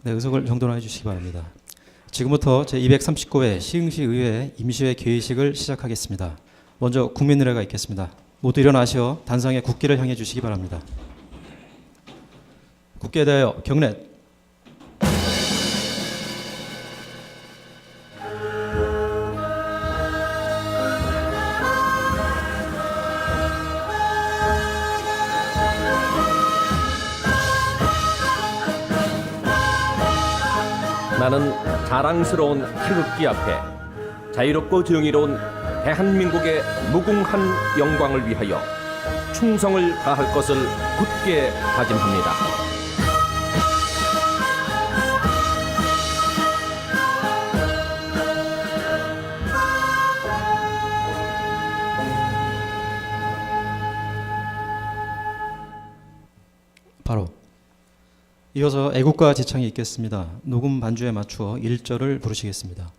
네, 의석을 정돈해 주시기 바랍니다. 지금부터 제239회 시흥시 의회 임시회 개의식을 시작하겠습니다. 먼저 국민의례가 있겠습니다. 모두 일어나시어 단상에 국기를 향해 주시기 바랍니다. 국기에 대하여 경례. 나는 자랑스러운 태극기 앞에 자유롭고 정의로운 대한민국의 무궁한 영광을 위하여 충성을 다할 것을 굳게 다짐합니다. 바로 이어서 애국가 지창이 있겠습니다. 녹음 반주에 맞추어 1절을 부르시겠습니다.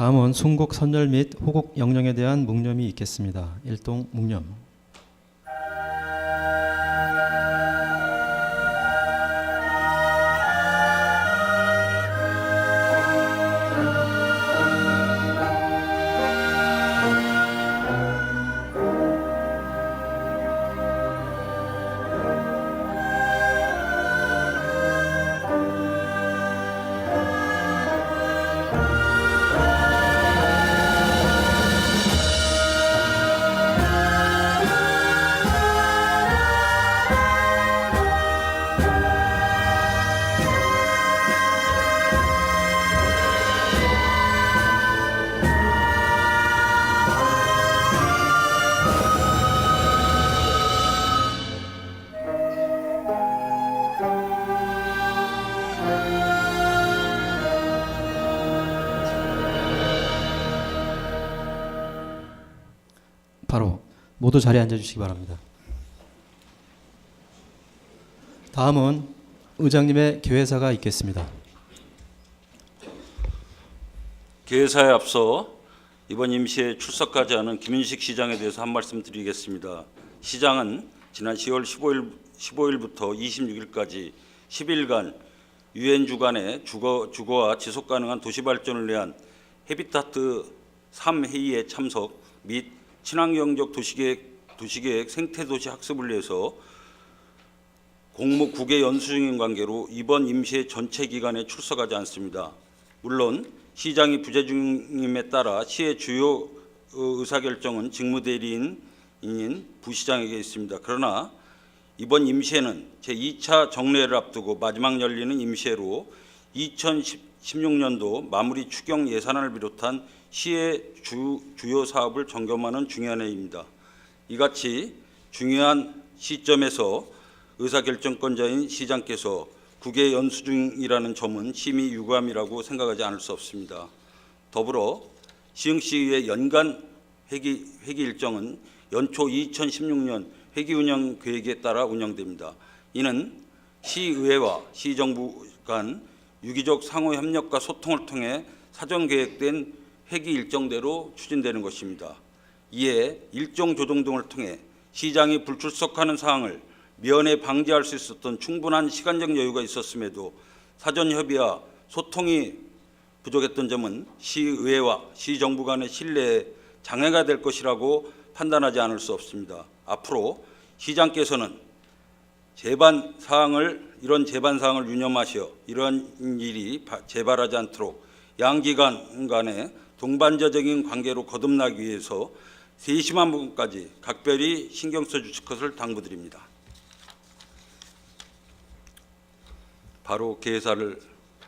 다음은 순곡 선열 및 호곡 영령에 대한 묵념이 있겠습니다. 일동 묵념. 바로 모두 자리에 앉아주시기 바랍니다. 다음은 의장님의 개회사가 있겠습니다. 개회사에 앞서 이번 임시에 출석하지 않은 김윤식 시장에 대해서 한 말씀 드리겠습니다. 시장은 지난 10월 15일부터 26일까지 10일간 유엔 주간의 주거와 지속 가능한 도시 발전을 위한 해비타트 3회의에 참석 및 친환경적 도시계획 생태도시 학습을 위해서 공무 9개 연수 중인 관계로 이번 임시회 전체 기간에 출석하지 않습니다. 물론 시장이 부재 중임에 따라 시의 주요 의사결정은 직무대리인인 부시장에게 있습니다. 그러나 이번 임시회는 제2차 정례를 앞두고 마지막 열리는 임시회로 2016년도 마무리 추경 예산안을 비롯한 시의 주요 사업을 점검하는 중요한 회의입니다. 이같이 중요한 시점에서 의사결정권자인 시장께서 국외 연수 중이라는 점은 심히 유감이라고 생각하지 않을 수 없습니다. 더불어 시흥시의회 연간 회기 일정은 연초 2016년 회기 운영 계획에 따라 운영됩니다. 이는 시의회와 시정부 간 유기적 상호 협력과 소통을 통해 사전 계획된 회기 일정대로 추진되는 것입니다. 이에 일정 조정 등을 통해 시장이 불출석하는 사항을 면회 방지할 수 있었던 충분한 시간적 여유가 있었음에도 사전 협의와 소통이 부족했던 점은 시의회와 시정부 간의 신뢰에 장애가 될 것이라고 판단하지 않을 수 없습니다. 앞으로 시장께서는 이런 재반 사항을 유념하시어 이런 일이 재발하지 않도록 양기관 간의 동반자적인 관계로 거듭나기 위해서 세심한 부분까지 각별히 신경 써주실 것을 당부드립니다. 바로 개사를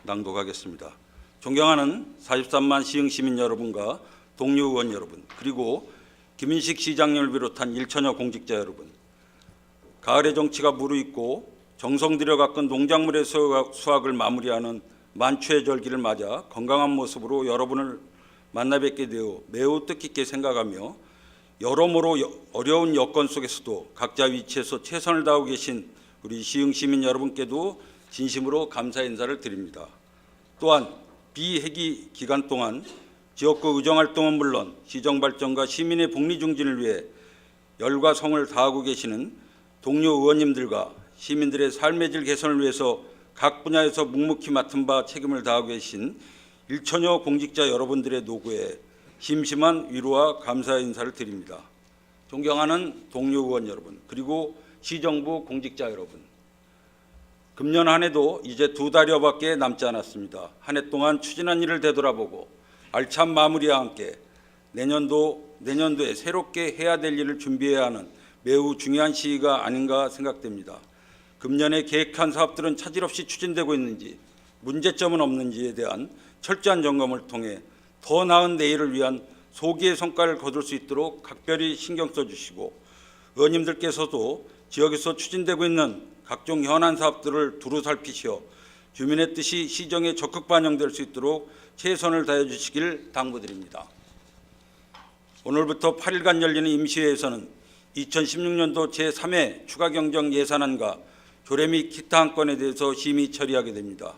낭독하겠습니다. 존경하는 43만 시흥 시민 여러분과 동료 의원 여러분, 그리고 김인식 시장님을 비롯한 일천여 공직자 여러분, 가을의 정치가 무르익고 정성 들여 가꾼 농작물의 수확을 마무리하는 만추의 절기를 맞아 건강한 모습으로 여러분을 만나 뵙게 되어 매우 뜻깊게 생각하며 여러모로 어려운 여건 속에서도 각자 위치에서 최선을 다하고 계신 우리 시흥 시민 여러분께도 진심으로 감사 인사를 드립니다. 또한 비회기 기간 동안 지역구 의정활동은 물론 시정 발전과 시민의 복리 증진을 위해 열과 성을 다하고 계시는 동료 의원님들과 시민들의 삶의 질 개선을 위해서 각 분야에서 묵묵히 맡은 바 책임을 다하고 계신 일천여 공직자 여러분들의 노고에 심심한 위로와 감사의 인사를 드립니다. 존경하는 동료 의원 여러분, 그리고 시정부 공직자 여러분, 금년 한 해도 이제 2달여밖에 남지 않았습니다. 한 해 동안 추진한 일을 되돌아보고 알찬 마무리와 함께 내년도에 새롭게 해야 될 일을 준비해야 하는 매우 중요한 시기가 아닌가 생각됩니다. 금년에 계획한 사업들은 차질 없이 추진되고 있는지, 문제점은 없는지에 대한 철저한 점검을 통해 더 나은 내일을 위한 소기의 성과를 거둘 수 있도록 각별히 신경 써주시고, 의원님들께서도 지역에서 추진되고 있는 각종 현안 사업들을 두루 살피시어 주민의 뜻이 시정에 적극 반영될 수 있도록 최선을 다해 주시길 당부드립니다. 오늘부터 8일간 열리는 임시회에서는 2016년도 제3회 추가경정 예산안과 조례 및 기타 안건에 대해서 심의 처리하게 됩니다.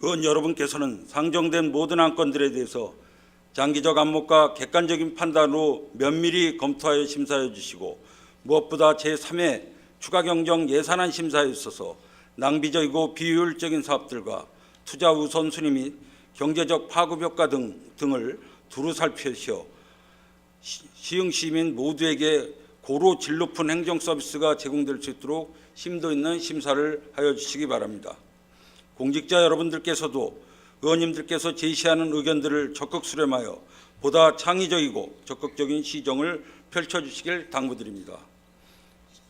의원 여러분께서는 상정된 모든 안건들에 대해서 장기적 안목과 객관적인 판단으로 면밀히 검토하여 심사해 주시고, 무엇보다 제3회 추가경정 예산안 심사에 있어서 낭비적이고 비효율적인 사업들과 투자 우선순위 및 경제적 파급 효과 등을 두루 살피시어 시흥 시민 모두에게 고루 질 높은 행정 서비스가 제공될 수 있도록 심도 있는 심사를 하여 주시기 바랍니다. 공직자 여러분들께서도 의원님들께서 제시하는 의견들을 적극 수렴하여 보다 창의적이고 적극적인 시정을 펼쳐주시길 당부드립니다.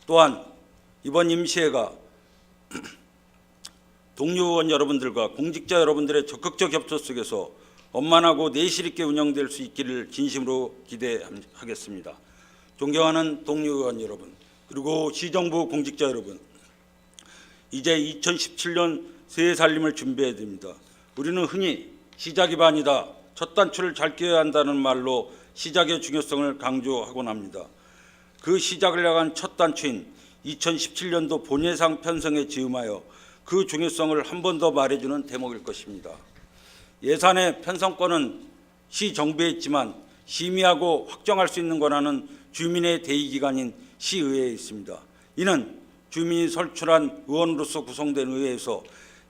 또한 이번 임시회가 동료 의원 여러분들과 공직자 여러분들의 적극적 협조 속에서 원만하고 내실 있게 운영될 수 있기를 진심으로 기대하겠습니다. 존경하는 동료 의원 여러분, 그리고 시정부 공직자 여러분, 이제 2017년 새해 살림을 준비해야 됩니다. 우리는 흔히 시작이 반이다, 첫 단추를 잘 끼워야 한다는 말로 시작의 중요성을 강조하곤 합니다. 그 시작을 향한 첫 단추인 2017년도 본예산 편성에 즈음하여 그 중요성을 한 번 더 말해주는 대목일 것입니다. 예산의 편성권은 시정부에 있지만 심의하고 확정할 수 있는 권한은 주민의 대의기관인 시의회에 있습니다. 이는 주민이 선출한 의원으로서 구성된 의회에서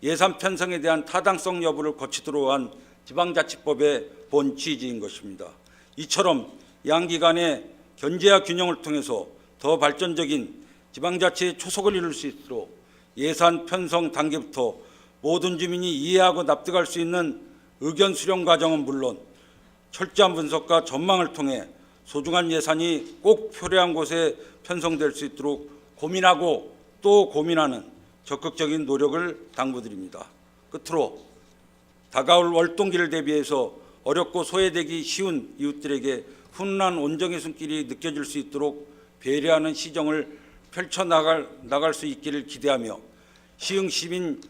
예산 편성에 대한 타당성 여부를 거치도록 한 지방자치법의 본 취지인 것입니다. 이처럼 양기관의 견제와 균형을 통해서 더 발전적인 지방자치의 초석을 이룰 수 있도록 예산 편성 단계부터 모든 주민이 이해하고 납득할 수 있는 의견 수렴 과정은 물론 철저한 분석과 전망을 통해 소중한 예산이 꼭 표례한 곳에 편성될 수 있도록 고민하고 또 고민하는 적극적인 노력을 당부드립니다. 끝으로 다가올 월동기를 대비해서 어렵고 소외되기 쉬운 이웃들에게 훈훈한 온정의 손길이 느껴질 수 있도록 배려하는 시정을 펼쳐나갈 수 있기를 기대하며 시흥 시민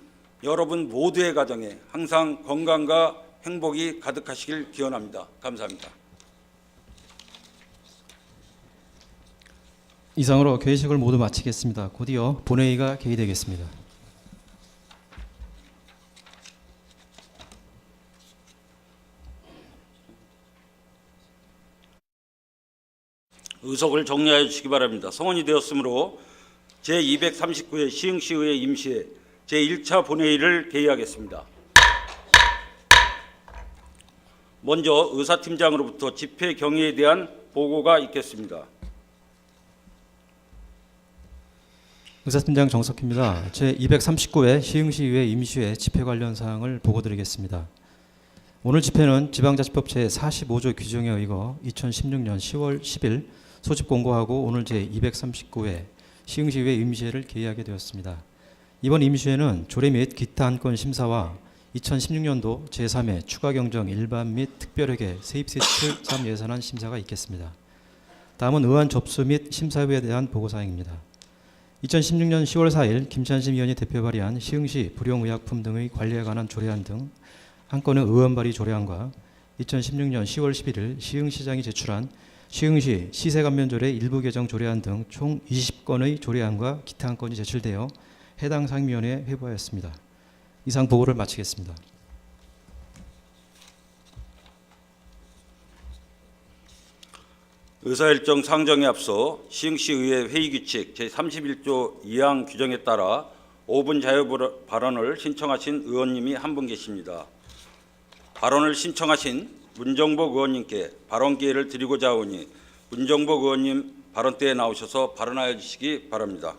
여러분 모두의 가정에 항상 건강과 행복이 가득하시길 기원합니다. 감사합니다. 이상으로 개회식을 모두 마치겠습니다. 곧이어 본회의가 개의되겠습니다. 의석을 정리하여 주시기 바랍니다. 성원이 되었으므로 제239회 시흥시의회 임시회 제1차 본회의를 개의하겠습니다. 먼저 의사팀장으로부터 집회 경위에 대한 보고가 있겠습니다. 의사팀장 정석희입니다. 제 239회 시흥시의회 임시회 집회 관련 사항을 보고드리겠습니다. 오늘 집회는 지방자치법 제45조 규정에 의거 2016년 10월 10일 소집 공고하고 오늘 제 239회 시흥시의회 임시회를 개의하게 되었습니다. 이번 임시회는 조례 및 기타 안건 심사와 2016년도 제3회 추가경정 일반 및 특별회계 세입세출 3 예산안 심사가 있겠습니다. 다음은 의안 접수 및 심사위에 대한 보고사항입니다. 2016년 10월 4일 김찬심 의원이 대표 발의한 시흥시 불용의약품 등의 관리에 관한 조례안 등 한 건의 의원 발의 조례안과 2016년 10월 11일 시흥시장이 제출한 시흥시 시세감면조례 일부 개정 조례안 등 총 20건의 조례안과 기타 한 건이 제출되어 해당 상임위원회에 회부하였습니다. 이상 보고를 마치겠습니다. 의사일정 상정에 앞서 시흥시의회 회의규칙 제31조 2항 규정에 따라 5분 자유 발언을 신청하신 의원님이 한 분 계십니다. 발언을 신청하신 문정복 의원님께 발언 기회를 드리고자 하오니 문정복 의원님 발언대에 나오셔서 발언하여 주시기 바랍니다.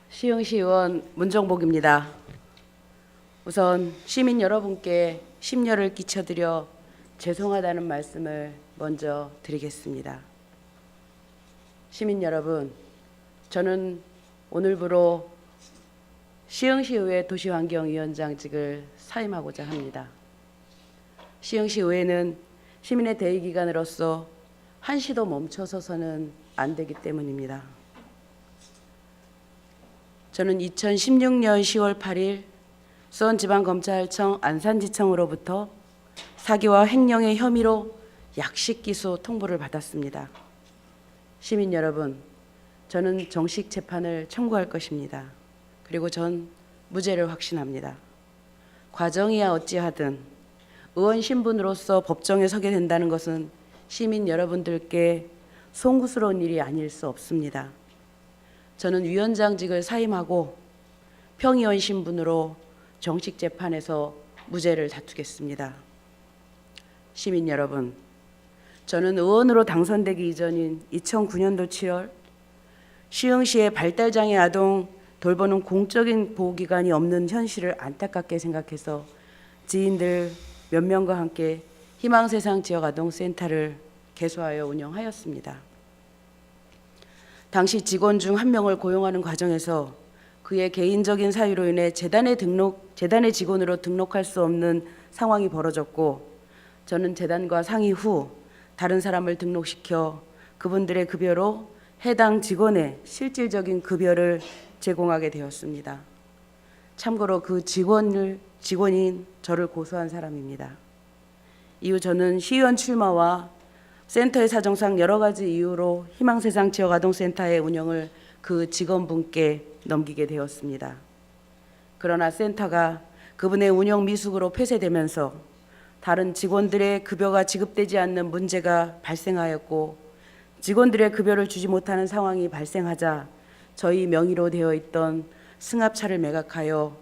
시흥시 의원 문정복입니다. 우선 시민 여러분께 심려를 끼쳐드려 죄송하다는 말씀을 먼저 드리겠습니다. 시민 여러분, 저는 오늘부로 시흥시의회 도시환경위원장직을 사임하고자 합니다. 시흥시의회는 시민의 대의기관으로서 한시도 멈춰서서는 안 되기 때문입니다. 저는 2016년 10월 8일 수원지방검찰청 안산지청으로부터 사기와 횡령의 혐의로 약식기소 통보를 받았습니다. 시민 여러분, 저는 정식 재판을 청구할 것입니다. 그리고 전 무죄를 확신합니다. 과정이야 어찌하든 의원 신분으로서 법정에 서게 된다는 것은 시민 여러분들께 송구스러운 일이 아닐 수 없습니다. 저는 위원장직을 사임하고 평의원 신분으로 정식 재판에서 무죄를 다투겠습니다. 시민 여러분, 저는 의원으로 당선되기 이전인 2009년도 7월 시흥시의 발달장애 아동 돌보는 공적인 보호기관이 없는 현실을 안타깝게 생각해서 지인들 몇 명과 함께 희망세상 지역아동센터를 개소하여 운영하였습니다. 당시 직원 중 한 명을 고용하는 과정에서 그의 개인적인 사유로 인해 재단의 직원으로 등록할 수 없는 상황이 벌어졌고, 저는 재단과 상의 후 다른 사람을 등록시켜 그분들의 급여로 해당 직원의 실질적인 급여를 제공하게 되었습니다. 참고로 그 직원인 저를 고소한 사람입니다. 이후 저는 시의원 출마와 센터의 사정상 여러 가지 이유로 희망세상 지역아동센터의 운영을 그 직원분께 넘기게 되었습니다. 그러나 센터가 그분의 운영 미숙으로 폐쇄되면서 다른 직원들의 급여가 지급되지 않는 문제가 발생하였고, 직원들의 급여를 주지 못하는 상황이 발생하자 저희 명의로 되어 있던 승합차를 매각하여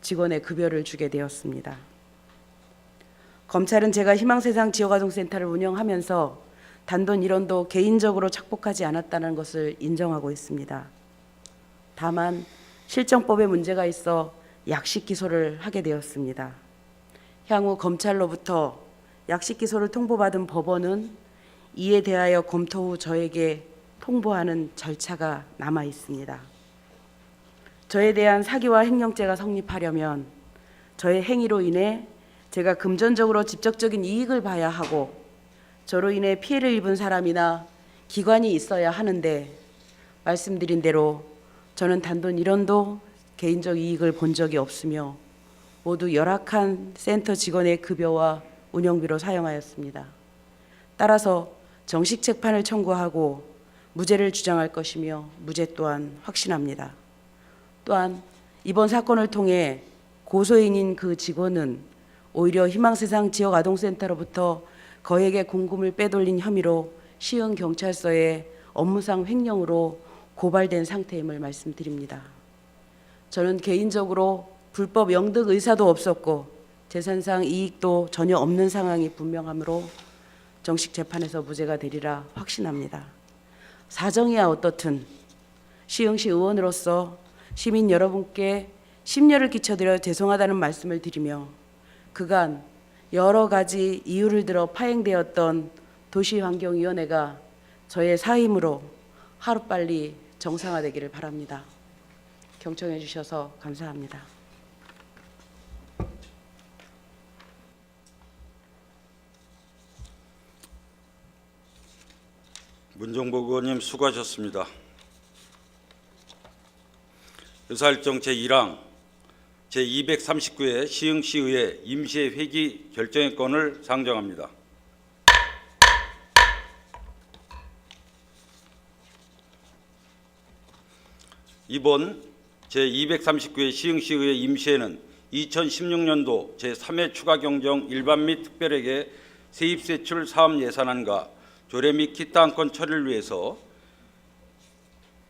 직원의 급여를 주게 되었습니다. 검찰은 제가 희망세상 지역아동센터를 운영하면서 단돈 1원도 개인적으로 착복하지 않았다는 것을 인정하고 있습니다. 다만 실정법에 문제가 있어 약식 기소를 하게 되었습니다. 향후 검찰로부터 약식 기소를 통보받은 법원은 이에 대하여 검토 후 저에게 통보하는 절차가 남아 있습니다. 저에 대한 사기와 횡령죄가 성립하려면 저의 행위로 인해 제가 금전적으로 직접적인 이익을 봐야 하고 저로 인해 피해를 입은 사람이나 기관이 있어야 하는데, 말씀드린 대로 저는 단돈 1원도 개인적 이익을 본 적이 없으며 모두 열악한 센터 직원의 급여와 운영비로 사용하였습니다. 따라서 정식 재판을 청구하고 무죄를 주장할 것이며 무죄 또한 확신합니다. 또한 이번 사건을 통해 고소인인 그 직원은 오히려 희망세상 지역아동센터로부터 거액의 공금을 빼돌린 혐의로 시흥경찰서에 업무상 횡령으로 고발된 상태임을 말씀드립니다. 저는 개인적으로 불법 영득 의사도 없었고 재산상 이익도 전혀 없는 상황이 분명하므로 정식 재판에서 무죄가 되리라 확신합니다. 사정이야 어떻든 시흥시 의원으로서 시민 여러분께 심려를 끼쳐드려 죄송하다는 말씀을 드리며 그간 여러 가지 이유를 들어 파행되었던 도시환경위원회가 저의 사임으로 하루빨리 정상화되기를 바랍니다. 경청해 주셔서 감사합니다. 문정복 의원님 수고하셨습니다. 의사일정 제1항 제239회 시흥시의회 임시회 회기 결정의 건을 상정합니다. 이번 제239회 시흥시의회 임시회는 2016년도 제3회 추가경정 일반 및 특별회계 세입세출 사업 예산안과 조례 및 기타 안건 처리를 위해서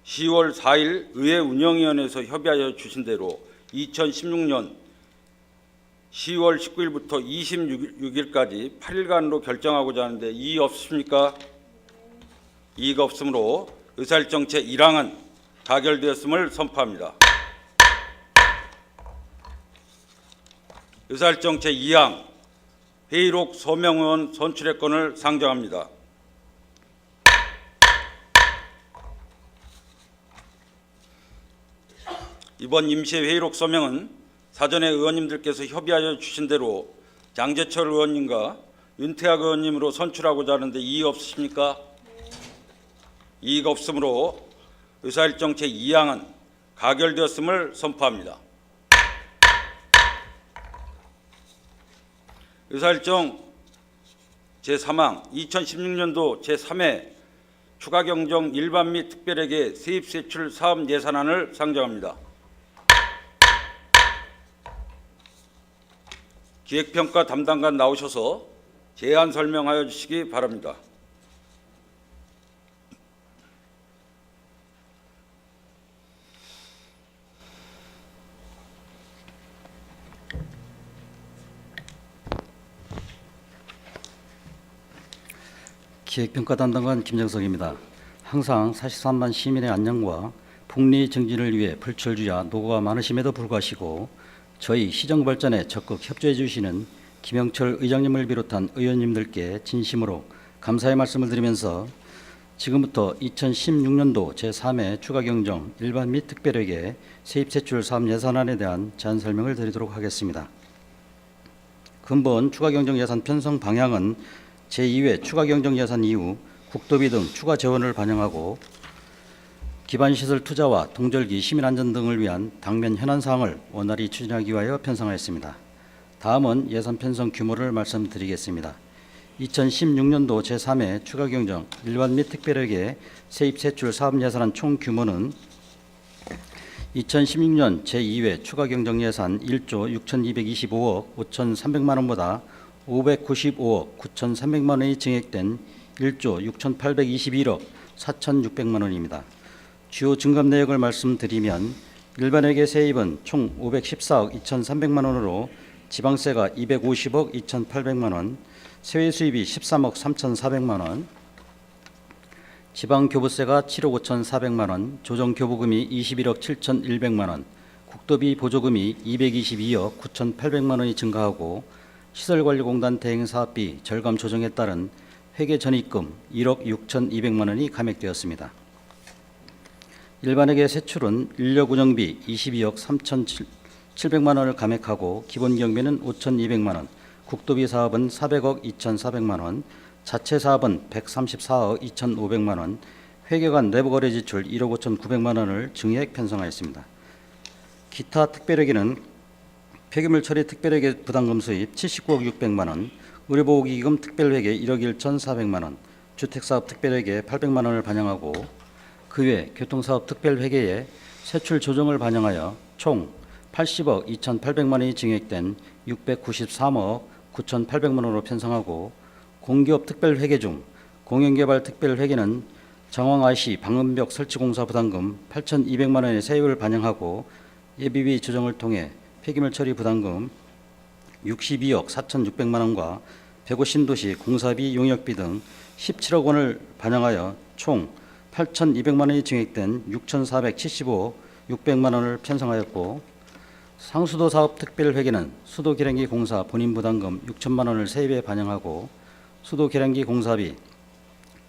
10월 4일 의회 운영위원회에서 협의하여 주신 대로 2016년 10월 19일부터 26일까지 8일간으로 결정하고자 하는데 이의 없으십니까? 이의가 없으므로 의사일정 제1항은 가결되었음을 선포합니다. 의사일정 제2항 회의록 소명의원 선출의 건을 상정합니다. 이번 임시회 회의록 소명은 사전에 의원님들께서 협의하여 주신 대로 장제철 의원님과 윤태학 의원님으로 선출하고자 하는데 이의 없으십니까? 이의가 없으므로 의사일정 제2항은 가결되었음을 선포합니다. 의사일정 제3항 2016년도 제3회 추가경정 일반 및 특별회계 세입세출 사업 예산안을 상정합니다. 기획평가 담당관 나오셔서 제안 설명하여 주시기 바랍니다. 기획평가 담당관 김정석입니다. 항상 43만 시민의 안녕과 풍리 증진을 위해 불철주야 노고가 많으심에도 불구하시고 저희 시정 발전에 적극 협조해 주시는 김영철 의장님을 비롯한 의원님들께 진심으로 감사의 말씀을 드리면서 지금부터 2016년도 제3회 추가경정 일반 및 특별회계 세입세출 사업 예산안에 대한 제안 설명을 드리도록 하겠습니다. 근본 추가경정 예산 편성 방향은 제2회 추가경정 예산 이후 국도비 등 추가 재원을 반영하고 기반시설 투자와 동절기 시민안전 등을 위한 당면 현안사항을 원활히 추진하기 위하여 편성하였습니다. 다음은 예산 편성 규모를 말씀드리겠습니다. 2016년도 제3회 추가경정 일반 및 특별회계 세입세출 사업예산안 총 규모는 2016년 제2회 추가경정 예산 1조 6,225억 5,300만 원보다 595억 9,300만 원이 증액된 1조 6,821억 4,600만 원입니다. 주요 증감 내역을 말씀드리면 일반회계 세입은 총 514억 2,300만 원으로 지방세가 250억 2,800만 원, 세외 수입이 13억 3,400만 원, 지방교부세가 7억 5,400만 원, 조정교부금이 21억 7,100만 원, 국도비 보조금이 222억 9,800만 원이 증가하고 시설관리공단 대행사업비 절감 조정에 따른 회계전입금 1억 6,200만 원이 감액되었습니다. 일반회계 세출은 인력운영비 22억 3,700만 원을 감액하고 기본경비는 5,200만 원, 국도비 사업은 400억 2,400만 원, 자체 사업은 134억 2,500만 원, 회계관 내부거래 지출 1억 5,900만 원을 증액 편성하였습니다. 기타 특별회계는 폐기물 처리 특별회계 부담금 수입 79억 600만 원, 의료보호기금 특별회계 1억 1,400만 원, 주택사업 특별회계 800만 원을 반영하고 그 외 교통사업 특별회계에 세출 조정을 반영하여 총 80억 2,800만 원이 증액된 693억 9,800만 원으로 편성하고 공기업 특별회계 중 공연개발 특별회계는 장왕 IC 방음벽 설치공사 부담금 8,200만 원의 세액을 반영하고 예비비 조정을 통해 폐기물 처리 부담금 62억 4,600만 원과 배구 신도시 공사비 용역비 등 17억 원을 반영하여 총 8,200만 원이 증액된 6,475억 600만 원을 편성하였고, 상수도 사업 특별회계는 수도 계량기 공사 본인 부담금 6천만 원을 세입에 반영하고 수도 계량기 공사비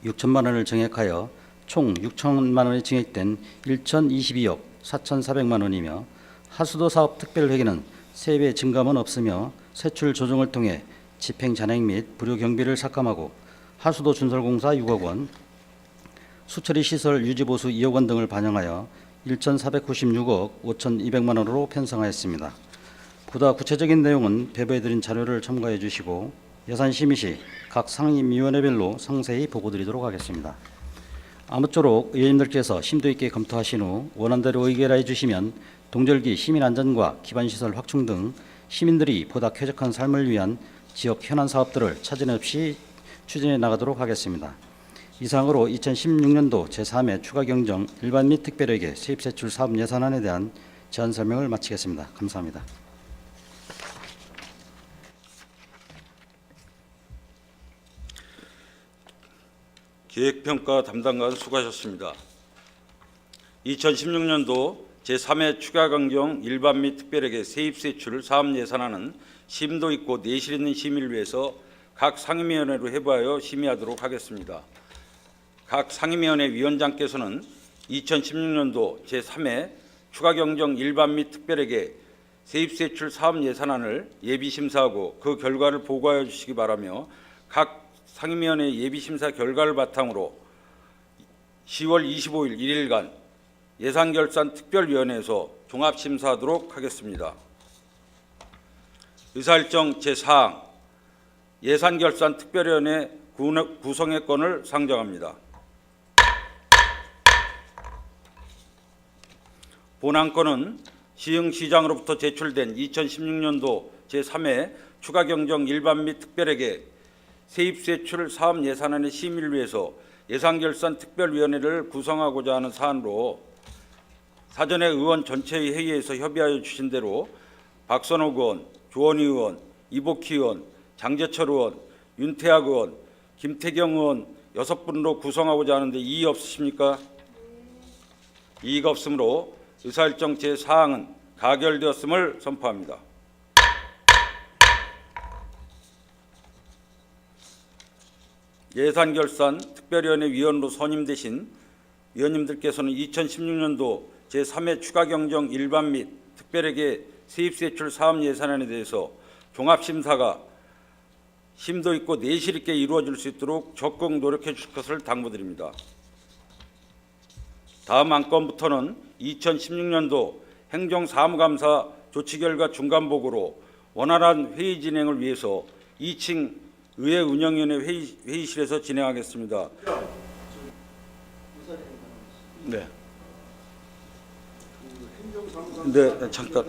6천만 원을 증액하여 총 6천만 원이 증액된 1,022억 4,400만 원이며, 하수도 사업 특별회계는 세입의 증감은 없으며 세출 조정을 통해 집행 잔액 및 불효 경비를 삭감하고 하수도 준설공사 6억 원, 수처리 시설 유지 보수 2억 원 등을 반영하여 1,496억 5,200만 원으로 편성하였습니다. 보다 구체적인 내용은 배부해드린 자료를 첨가해 주시고 예산 심의 시 각 상임위원회별로 상세히 보고드리도록 하겠습니다. 아무쪼록 의원님들께서 심도 있게 검토하신 후 원안대로 의결해 주시면 동절기 시민 안전과 기반 시설 확충 등 시민들이 보다 쾌적한 삶을 위한 지역 현안 사업들을 차질 없이 추진해 나가도록 하겠습니다. 이상으로 2016년도 제3회 추가 경정 일반 및 특별회계 세입세출 사업 예산안에 대한 제안 설명을 마치겠습니다. 감사합니다. 기획평가 담당관 수고하셨습니다. 2016년도 제3회 추가 경정 일반 및 특별회계 세입세출 사업 예산안은 심도 있고 내실 있는 심의를 위해서 각 상임위원회로 회부하여 심의하도록 하겠습니다. 각 상임위원회 위원장께서는 2016년도 제3회 추가 경정 일반 및 특별회계 세입세출 사업 예산안을 예비심사하고 그 결과를 보고하여 주시기 바라며, 각 상임위원회 예비심사 결과를 바탕으로 10월 25일 1일간 예산결산 특별위원회에서 종합심사하도록 하겠습니다. 의사일정 제4항 예산결산 특별위원회 구성의 건을 상정합니다. 본안건은 시흥시장으로부터 제출된 2016년도 제3회 추가 경정 일반 및 특별회계 세입세출 사업 예산안의 심의를 위해서 예산결산 특별위원회를 구성하고자 하는 사안으로 사전에 의원 전체의 회의에서 협의하여 주신 대로 박선옥 의원, 조원희 의원, 이복희 의원, 장재철 의원, 윤태학 의원, 김태경 의원 6분으로 구성하고자 하는데 이의 없으십니까? 이의가 없으므로 의사일정 제4항은 가결되었음을 선포합니다. 예산결산 특별위원회 위원으로 선임되신 위원님들께서는 2016년도 제3회 추가 경정 일반 및 특별회계 세입세출 사업 예산안에 대해서 종합심사가 심도 있고 내실 있게 이루어질 수 있도록 적극 노력해 주실 것을 당부드립니다. 다음 안건부터는 2016년도 행정사무감사 조치 결과 중간보고로 원활한 회의 진행을 위해서 2층 의회운영위원회 회의실에서 진행하겠습니다. 네. 네, 잠깐.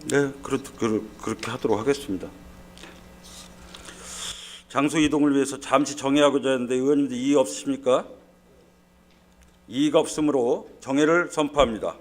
네, 그렇게 하도록 하겠습니다. 장소 이동을 위해서 잠시 정회하고자 하는데 의원님들 이의 없으십니까? 이의가 없으므로 정회를 선포합니다.